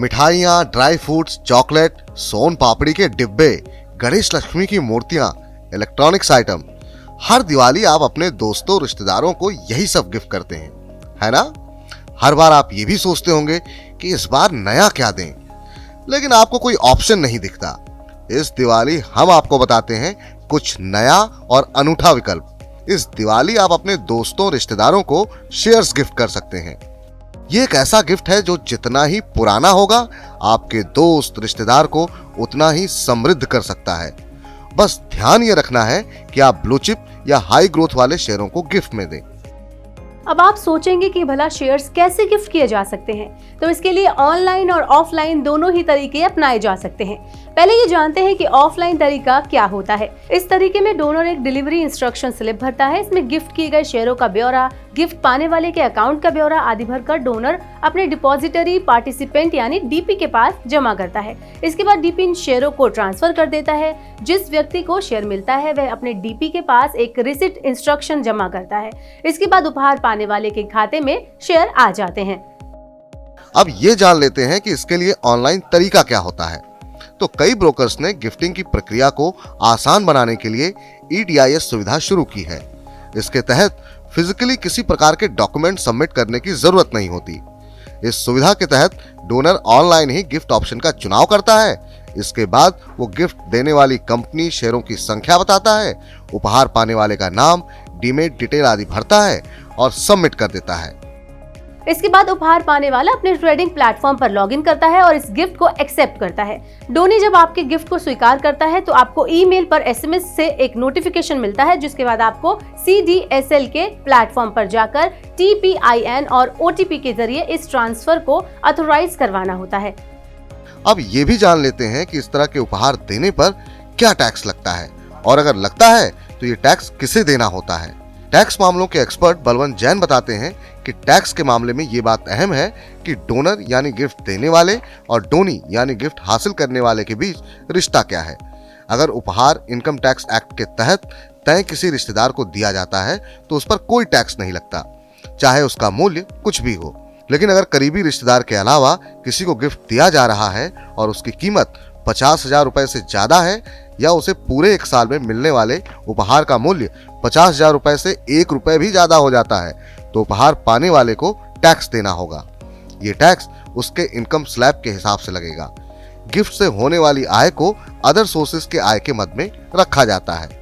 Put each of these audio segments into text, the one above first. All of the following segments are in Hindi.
मिठाइयाँ, ड्राई फ्रूट्स, चॉकलेट, सोन पापड़ी के डिब्बे, गणेश लक्ष्मी की मूर्तियां, इलेक्ट्रॉनिक्स आइटम। हर दिवाली आप अपने दोस्तों रिश्तेदारों को यही सब गिफ्ट करते हैं, है ना? हर बार आप ये भी सोचते होंगे कि इस बार नया क्या दें, लेकिन आपको कोई ऑप्शन नहीं दिखता। इस दिवाली हम आपको बताते हैं कुछ नया और अनूठा विकल्प। इस दिवाली आप अपने दोस्तों रिश्तेदारों को शेयर्स गिफ्ट कर सकते हैं। ये एक ऐसा गिफ्ट है जो जितना ही पुराना होगा, आपके दोस्त रिश्तेदार को उतना ही समृद्ध कर सकता है। बस ध्यान ये रखना है कि आप ब्लू चिप या हाई ग्रोथ वाले शेयरों को गिफ्ट में दें। अब आप सोचेंगे कि भला शेयर्स कैसे गिफ्ट किए जा सकते हैं, तो इसके लिए ऑनलाइन और ऑफलाइन दोनों ही तरीके अपनाए जा सकते हैं। पहले ये जानते हैं कि ऑफलाइन तरीका क्या होता है। इस तरीके में डोनर एक डिलीवरी इंस्ट्रक्शन स्लिप भरता है। इसमें गिफ्ट किए गए शेयरों का ब्यौरा, गिफ्ट पाने वाले के अकाउंट का ब्यौरा आदि भरकर डोनर अपने डिपॉजिटरी पार्टिसिपेंट यानी डीपी के पास जमा करता है। इसके बाद डीपी इन शेयरों को ट्रांसफर कर देता है। जिस व्यक्ति को शेयर मिलता है वह अपने डीपी के पास एक रिसिप्ट इंस्ट्रक्शन जमा करता है। इसके बाद उपहार पाने वाले के खाते में शेयर आ जाते हैं। अब ये जान लेते हैं कि इसके लिए ऑनलाइन तरीका क्या होता है। तो कई ब्रोकर्स ने गिफ्टिंग की प्रक्रिया को आसान बनाने के लिए EDIS सुविधा शुरू की है। इसके तहत फिजिकली किसी प्रकार के डॉक्यूमेंट सबमिट करने की जरूरत नहीं होती। इस सुविधा के तहत डोनर ऑनलाइन ही गिफ्ट ऑप्शन का चुनाव करता है। इसके बाद वो गिफ्ट देने वाली कंपनी, शेयरों की संख्या बताता है, उपहार पाने वाले का नाम, डीमेट डिटेल आदि भरता है और सबमिट कर देता है। इसके बाद उपहार पाने वाला अपने ट्रेडिंग प्लेटफॉर्म पर लॉगिन करता है और इस गिफ्ट को एक्सेप्ट करता है। डोनी जब आपके गिफ्ट को स्वीकार करता है तो आपको ईमेल पर SMS से एक नोटिफिकेशन मिलता है, जिसके बाद आपको CDSL के प्लेटफॉर्म पर जाकर TPIN और OTP के जरिए इस ट्रांसफर को ऑथोराइज करवाना होता है। अब ये भी जान लेते हैं कि इस तरह के उपहार देने पर क्या टैक्स लगता है, और अगर लगता है तो ये टैक्स किसे देना होता है। टैक्स मामलों के एक्सपर्ट बलवंत जैन बताते हैं कि टैक्स के मामले में ये बात अहम है कि डोनर यानी गिफ्ट देने वाले और डोनी यानी गिफ्ट हासिल करने वाले के बीच रिश्ता क्या है। अगर उपहार इनकम टैक्स एक्ट के तहत तय किसी रिश्तेदार को दिया जाता है तो उस पर कोई टैक्स नहीं लगता, चाहे उसका मूल्य कुछ भी हो। लेकिन अगर करीबी रिश्तेदार के अलावा किसी को गिफ्ट दिया जा रहा है और उसकी कीमत 50,000 रुपए से ज्यादा है, या उसे पूरे 1 साल में मिलने वाले उपहार का मूल्य 50,000 रुपए से 1 रुपए भी ज्यादा हो जाता है, तो उपहार पाने वाले को टैक्स देना होगा। ये टैक्स उसके इनकम स्लैब के हिसाब से लगेगा। गिफ्ट से होने वाली आय को अदर सोर्सेज के आय के मद में रखा जाता है।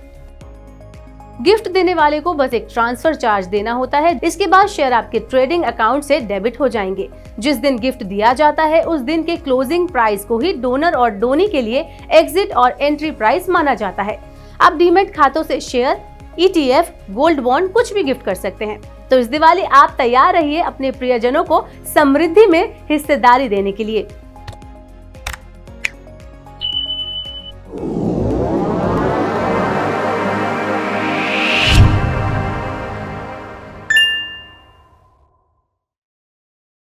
गिफ्ट देने वाले को बस एक ट्रांसफर चार्ज देना होता है। इसके बाद शेयर आपके ट्रेडिंग अकाउंट से डेबिट हो जाएंगे। जिस दिन गिफ्ट दिया जाता है उस दिन के क्लोजिंग प्राइस को ही डोनर और डोनी के लिए एग्जिट और एंट्री प्राइस माना जाता है। आप डीमेट खातों से शेयर, ETF, गोल्ड बॉन्ड कुछ भी गिफ्ट कर सकते हैं। तो इस दिवाली आप तैयार रहिए अपने प्रियजनों को समृद्धि में हिस्सेदारी देने के लिए।